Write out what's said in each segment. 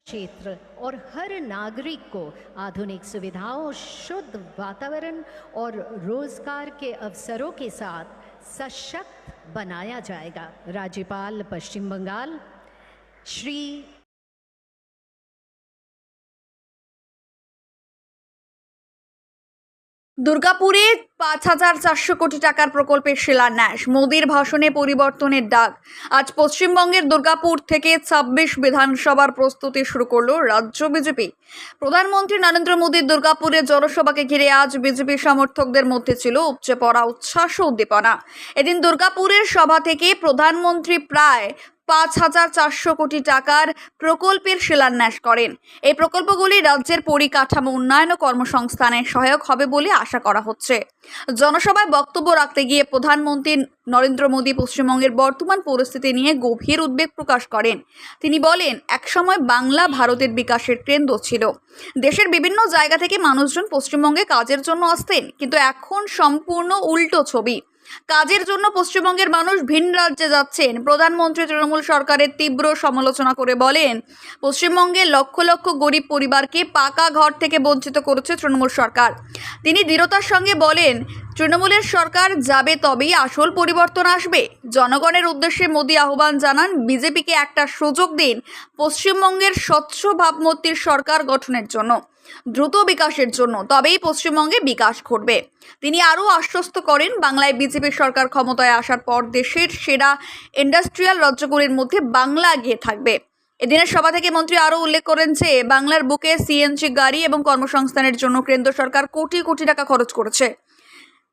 क्षेत्र और हर नागरिक को आधुनिक सुविधाओं, शुद्ध वातावरण और रोजगार के अवसरों के साथ सशक्त बनाया जाएगा। राज्यपाल पश्चिम बंगाल श्री দুর্গাপুরে ৫,৪০০ কোটি টাকার প্রকল্পের শিলান্যাস, মোদির ভাষণে পরিবর্তনের ডাক। আজ পশ্চিমবঙ্গের দুর্গাপুর থেকে ২৬ বিধানসভার প্রস্তুতি শুরু করল রাজ্য বিজেপি। প্রধানমন্ত্রী নরেন্দ্র মোদীর দুর্গাপুরের জনসভাকে ঘিরে আজ বিজেপি সমর্থকদের মধ্যে ছিল উপচে পড়া উচ্ছ্বাস ও উদ্দীপনা। এদিন দুর্গাপুরের সভা থেকে প্রধানমন্ত্রী প্রায় ৫,৪০০ কোটি টাকার প্রকল্পের শিলান্যাস করেন। এই প্রকল্পগুলি রাজ্যের পরিকাঠামো উন্নয়ন ও কর্মসংস্থানে সহায়ক হবে বলে আশা করা হচ্ছে। জনসভায় বক্তব্য রাখতে গিয়ে প্রধানমন্ত্রী নরেন্দ্র মোদী পশ্চিমবঙ্গের বর্তমান পরিস্থিতি নিয়ে গভীর উদ্বেগ প্রকাশ করেন। তিনি বলেন, একসময় বাংলা ভারতের বিকাশের কেন্দ্র ছিল। দেশের বিভিন্ন জায়গা থেকে মানুষজন পশ্চিমবঙ্গে কাজের জন্য আসতেন, কিন্তু এখন সম্পূর্ণ উল্টো ছবি। কাজের জন্য পশ্চিমবঙ্গের মানুষ ভিন রাজ্যে যাচ্ছেন। প্রধানমন্ত্রী তৃণমূল সরকারের তীব্র সমালোচনা করে বলেন, পশ্চিমবঙ্গের লক্ষ লক্ষ গরিব পরিবারকে পাকা ঘর থেকে বঞ্চিত করেছে তৃণমূল সরকার। তিনি দৃঢ়তার সঙ্গে বলেন, তৃণমূলের সরকার যাবে তবেই আসল পরিবর্তন আসবে। জনগণের উদ্দেশ্যে মোদী আহ্বান জানান, বিজেপিকে একটা সুযোগ দিন পশ্চিমবঙ্গের স্বচ্ছ ভাবমূর্তির সরকার গঠনের জন্য, দ্রুত বিকাশের জন্য, তবেই পশ্চিমবঙ্গে বিকাশ ঘটবে। তিনি আরও আশ্বস্ত করেন, বাংলায় বিজেপি সরকার ক্ষমতায় আসার পর দেশের সেরা ইন্ডাস্ট্রিয়াল রাজ্যগুলির মধ্যে বাংলা এগিয়ে থাকবে। এদিনের সভা থেকে মন্ত্রী আরও উল্লেখ করেন যে, বাংলার বুকে সিএনজি গাড়ি এবং কর্মসংস্থানের জন্য কেন্দ্র সরকার কোটি কোটি টাকা খরচ করেছে।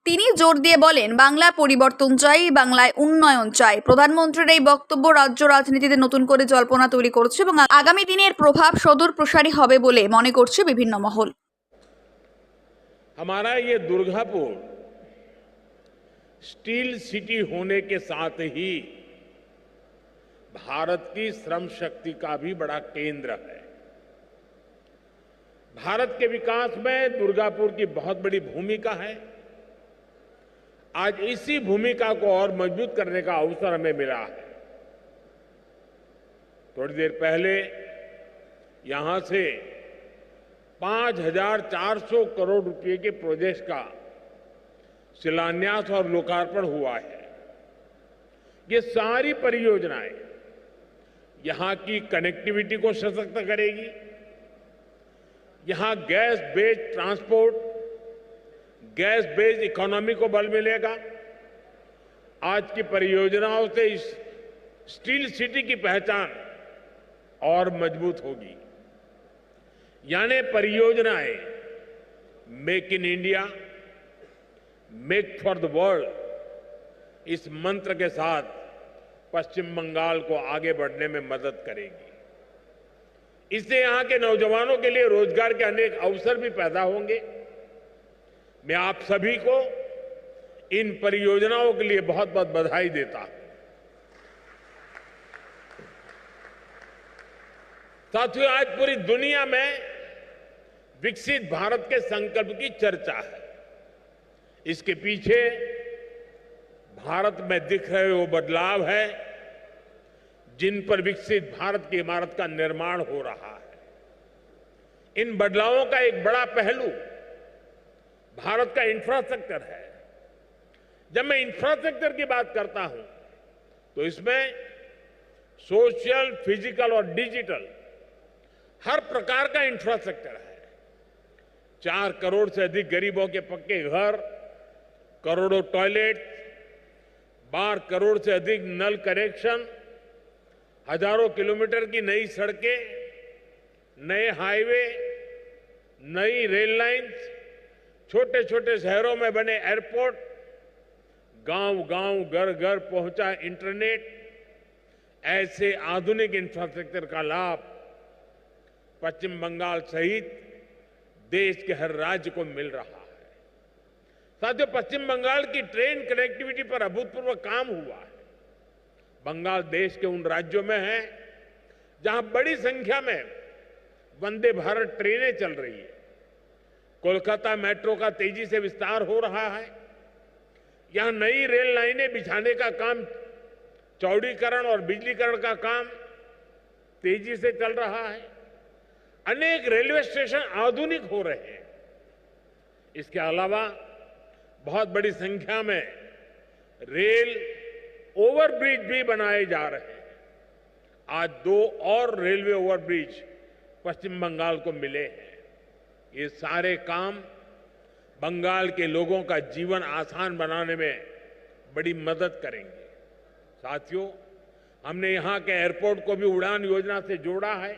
তিনি জোর দিয়ে বলেন, বাংলার পরিবর্তন চাই, বাংলায় উন্নয়ন চাই। প্রধানমন্ত্রীর এই বক্তব্য রাজ্য রাজনীতিতে নতুন করে জল্পনা তৈরি করছে এবং আগামী দিনের প্রভাব সদূর প্রসারী হবে বলে মনে করছে বিভিন্ন মহল। हमारा ये दुर्गापुर स्टील सिटी होने के साथ ही भारत की श्रम शक्ति का भी बड़ा केंद्र है। भारत के विकास में दुर्गापुर की बहुत बड़ी भूमिका है। आज इसी भूमिका को और मजबूत करने का अवसर हमें मिला है। थोड़ी देर पहले यहां से 5,400 करोड़ रुपए के प्रोजेक्ट का शिलान्यास और लोकार्पण हुआ है। ये सारी परियोजनाएं यहां की कनेक्टिविटी को सशक्त करेगी, यहां gas based transport, gas based economy को बल मिलेगा। आज की परियोजनाओं से इस स्टील सिटी की पहचान और मजबूत होगी। यानी परियोजनाएं make in India, make for the world, इस मंत्र के साथ पश्चिम बंगाल को आगे बढ़ने में मदद करेगी। इससे यहां के नौजवानों के लिए रोजगार के अनेक अवसर भी पैदा होंगे। मैं आप सभी को इन परियोजनाओं के लिए बहुत बहुत बधाई देता हूं। साथियों, आज पूरी दुनिया में विकसित भारत के संकल्प की चर्चा है। इसके पीछे भारत में दिख रहे वो बदलाव है जिन पर विकसित भारत की इमारत का निर्माण हो रहा है। इन बदलावों का एक बड़ा पहलू भारत का इंफ्रास्ट्रक्चर है। जब मैं इंफ्रास्ट्रक्चर की बात करता हूं तो इसमें सोशल, फिजिकल और डिजिटल हर प्रकार का इंफ्रास्ट्रक्चर है। 4 करोड़ से अधिक गरीबों के पक्के घर, करोड़ों टॉयलेट, 12 करोड़ से अधिक नल कनेक्शन, हजारों किलोमीटर की नई सड़कें, नए हाईवे, नई रेल लाइंस, छोटे छोटे शहरों में बने एयरपोर्ट, गांव-गांव, घर-घर पहुंचा इंटरनेट, ऐसे आधुनिक इंफ्रास्ट्रक्चर का लाभ पश्चिम बंगाल सहित देश के हर राज्य को मिल रहा है। साथियों, पश्चिम बंगाल की ट्रेन कनेक्टिविटी पर अभूतपूर्व काम हुआ है। बंगाल देश के उन राज्यों में है जहां बड़ी संख्या में वंदे भारत ट्रेनें चल रही है। कोलकाता मेट्रो का तेजी से विस्तार हो रहा है। यहां नई रेल लाइनें बिछाने का काम, चौड़ीकरण और बिजलीकरण का काम तेजी से चल रहा है। अनेक रेलवे स्टेशन आधुनिक हो रहे हैं। इसके अलावा बहुत बड़ी संख्या में रेल ओवरब्रिज भी बनाए जा रहे हैं। आज 2 और रेलवे ओवरब्रिज पश्चिम बंगाल को मिले हैं। ये सारे काम बंगाल के लोगों का जीवन आसान बनाने में बड़ी मदद करेंगे। साथियों, हमने यहां के एयरपोर्ट को भी उड़ान योजना से जोड़ा है।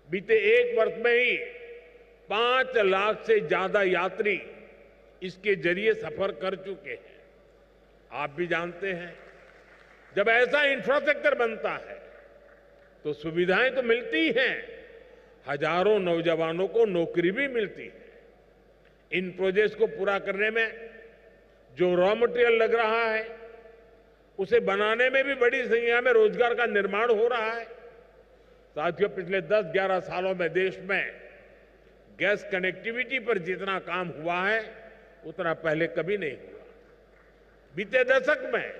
बीते 1 वर्ष में ही 5 लाख से ज्यादा यात्री इसके जरिए सफर कर चुके हैं। आप भी जानते हैं, जब ऐसा इंफ्रास्ट्रक्चर बनता है तो सुविधाएं तो मिलती हैं, हजारों नौजवानों को नौकरी भी मिलती है। इन प्रोजेक्ट्स को पूरा करने में जो रॉ मटेरियल लग रहा है, उसे बनाने में भी बड़ी संख्या में रोजगार का निर्माण हो रहा है। साथियों, पिछले 10-11 सालों में देश में गैस कनेक्टिविटी पर जितना काम हुआ है, उतना पहले कभी नहीं हुआ। बीते दशक में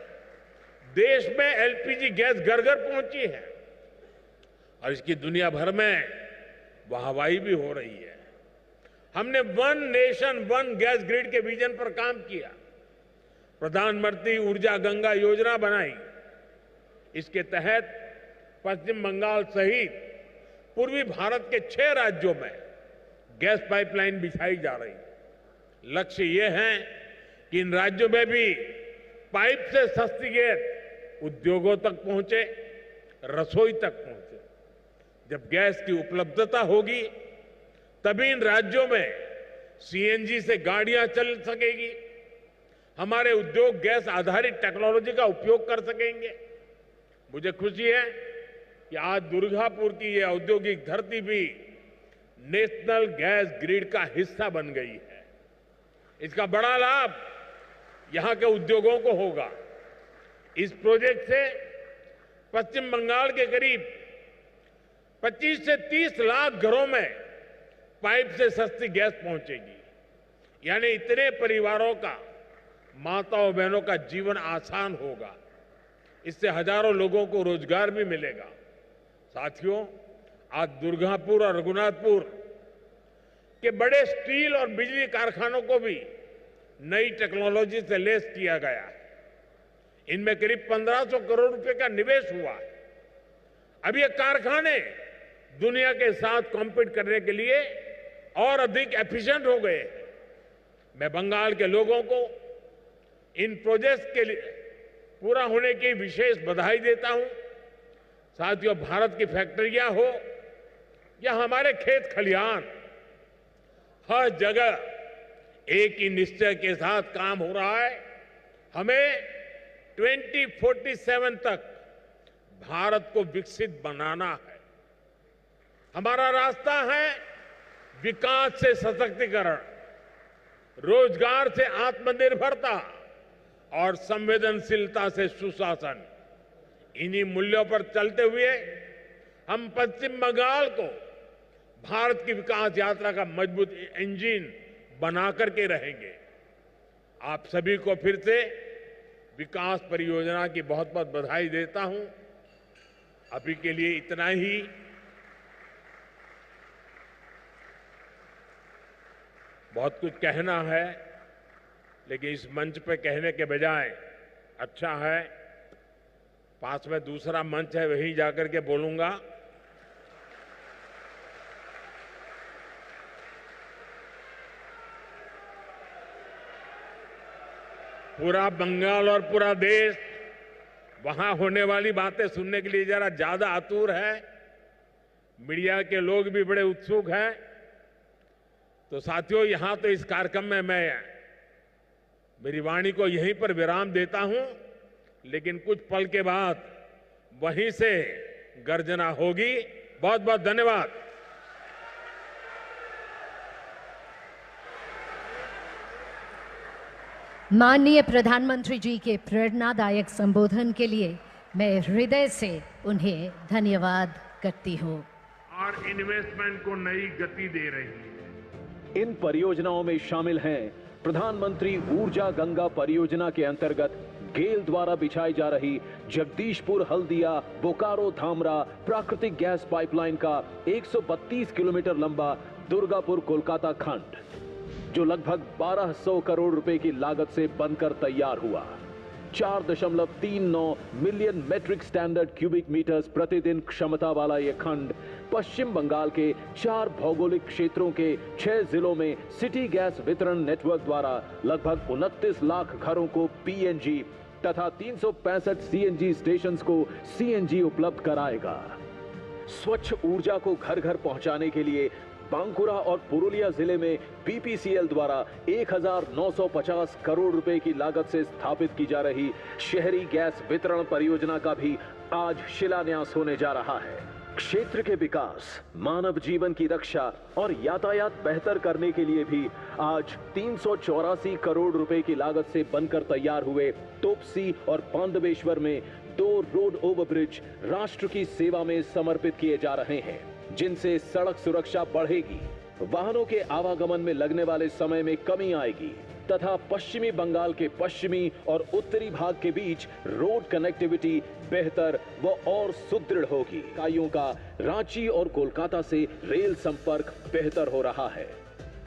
देश में एलपीजी गैस घर घर पहुंची है और इसकी दुनिया भर में वाहवाही भी हो रही है। हमने one nation one gas grid के विजन पर काम किया। प्रधानमंत्री ऊर्जा गंगा योजना बनाई। इसके तहत पश्चिम बंगाल सहित पूर्वी भारत के 6 राज्यों में गैस पाइपलाइन बिछाई जा रही है। लक्ष्य ये है कि इन राज्यों में भी पाइप से सस्ती गैस उद्योगों तक पहुंचे, रसोई तक पहुंचे। जब गैस की उपलब्धता होगी, तभी इन राज्यों में सीएनजी से गाड़ियां चल सकेगी। हमारे उद्योग गैस आधारित टेक्नोलॉजी का उपयोग कर सकेंगे। मुझे खुशी है कि आज दुर्गापुर की यह औद्योगिक धरती भी नेशनल गैस ग्रिड का हिस्सा बन गई है। इसका बड़ा लाभ यहां के उद्योगों को होगा। इस प्रोजेक्ट से पश्चिम बंगाल के करीब 25 से 30 लाख घरों में पाइप से सस्ती गैस पहुंचेगी। यानी इतने परिवारों का, माताओं बहनों का जीवन आसान होगा। इससे हजारों लोगों को रोजगार भी मिलेगा। साथियों, आज दुर्गापुर और रघुनाथपुर के बड़े स्टील और बिजली कारखानों को भी नई टेक्नोलॉजी से लैस किया गया है। इनमें करीब 1500 करोड़ रुपए का निवेश हुआ है। अब ये कारखाने दुनिया के साथ कॉम्पीट करने के लिए और अधिक एफिशिएंट हो गए हैं। मैं बंगाल के लोगों को इन प्रोजेक्ट्स के लिए पूरा होने की विशेष बधाई देता हूं। साथियों, भारत की फैक्ट्रियां हो या हमारे खेत खलिहान, हर जगह एक ही निश्चय के साथ काम हो रहा है। हमें 2047 तक भारत को विकसित बनाना है। हमारा रास्ता है विकास से सशक्तिकरण, रोजगार से आत्मनिर्भरता और संवेदनशीलता से सुशासन। इन्हीं मूल्यों पर चलते हुए हम पश्चिम बंगाल को भारत की विकास यात्रा का मजबूत इंजन बना करके रहेंगे। आप सभी को फिर से विकास परियोजना की बहुत बहुत बधाई देता हूं। अभी के लिए इतना ही। बहुत कुछ कहना है, लेकिन इस मंच पे कहने के बजाय अच्छा है पास में दूसरा मंच है, वहीं जाकर के बोलूंगा। पूरा बंगाल और पूरा देश वहां होने वाली बातें सुनने के लिए जरा ज्यादा आतुर है। मीडिया के लोग भी बड़े उत्सुक हैं। तो साथियों, यहां तो इस कार्यक्रम में मैं मेरी वाणी को यहीं पर विराम देता हूं, लेकिन कुछ पल के बाद वहीं से गर्जना होगी। बहुत बहुत धन्यवाद। माननीय प्रधानमंत्री जी के प्रेरणादायक संबोधन के लिए मैं हृदय से उन्हें धन्यवाद करती हूं। और इन्वेस्टमेंट को नई गति दे रही है। इन परियोजनाओं में शामिल हैं प्रधानमंत्री ऊर्जा गंगा परियोजना के अंतर्गत गेल द्वारा बिछाई जा रही जगदीशपुर हल्दिया बोकारो धामरा प्राकृतिक गैस पाइपलाइन का 132 किलोमीटर लंबा दुर्गापुर कोलकाता खंड, जो लगभग 1200 करोड़ रुपए की लागत से बनकर तैयार हुआ। 4.39 million metric standard cubic metres प्रतिदिन क्षमता वाला यह खंड पश्चिम बंगाल के 4 भौगोलिक क्षेत्रों के 6 जिलों में सिटी गैस वितरण नेटवर्क द्वारा लगभग 29 लाख घरों को पीएनजी तथा 365 सीएनजी स्टेशंस को सीएनजी उपलब्ध कराएगा। स्वच्छ ऊर्जा को घर घर पहुंचाने के लिए बांकुरा और पुरुलिया जिले में बीपीसीएल द्वारा 1950 करोड़ रुपए की लागत से स्थापित की जा रही शहरी गैस वितरण परियोजना का भी आज शिलान्यास होने जा रहा है। क्षेत्र के विकास, मानव जीवन की रक्षा और यातायात बेहतर करने के लिए भी आज 384 करोड़ रुपए की लागत से बनकर तैयार हुए तोपसी और बांदवेश्वर में 2 रोड ओवरब्रिज राष्ट्र की सेवा में समर्पित किए जा रहे हैं, जिनसे सड़क सुरक्षा बढ़ेगी, वाहनों के आवागमन में लगने वाले समय में कमी आएगी तथा पश्चिमी बंगाल के पश्चिमी और उत्तरी भाग के बीच रोड कनेक्टिविटी बेहतर व और सुदृढ़ होगी। इकाइयों का रांची और कोलकाता से रेल संपर्क बेहतर हो रहा है।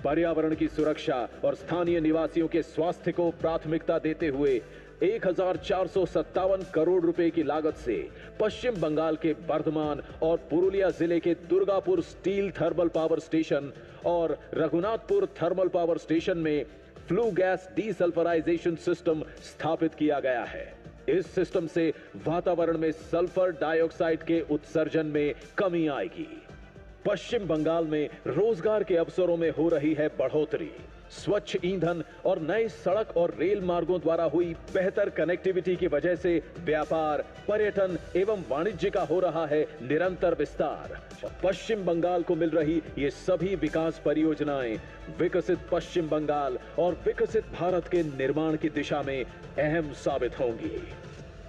पर्यावरण की सुरक्षा और स्थानीय निवासियों के स्वास्थ्य को प्राथमिकता देते हुए 1457 करोड़ रुपए की लागत से पश्चिम बंगाल के बर्धमान और पुरुलिया जिले के Durgapur steel thermal power station और रघुनाथपुर थर्मल पावर स्टेशन में फ्लू गैस डीसल्फराइजेशन सिस्टम स्थापित किया गया है। इस सिस्टम से वातावरण में सल्फर डाइऑक्साइड के उत्सर्जन में कमी आएगी। पश्चिम बंगाल में रोजगार के अवसरों में हो रही है बढ़ोतरी। स्वच्छ ईंधन और नए सड़क और रेल मार्गों द्वारा हुई बेहतर कनेक्टिविटी की वजह से व्यापार, पर्यटन एवं वाणिज्य का हो रहा है निरंतर विस्तार। पश्चिम बंगाल को मिल रही ये सभी विकास परियोजनाएं विकसित पश्चिम बंगाल और विकसित भारत के निर्माण की दिशा में अहम साबित होंगी।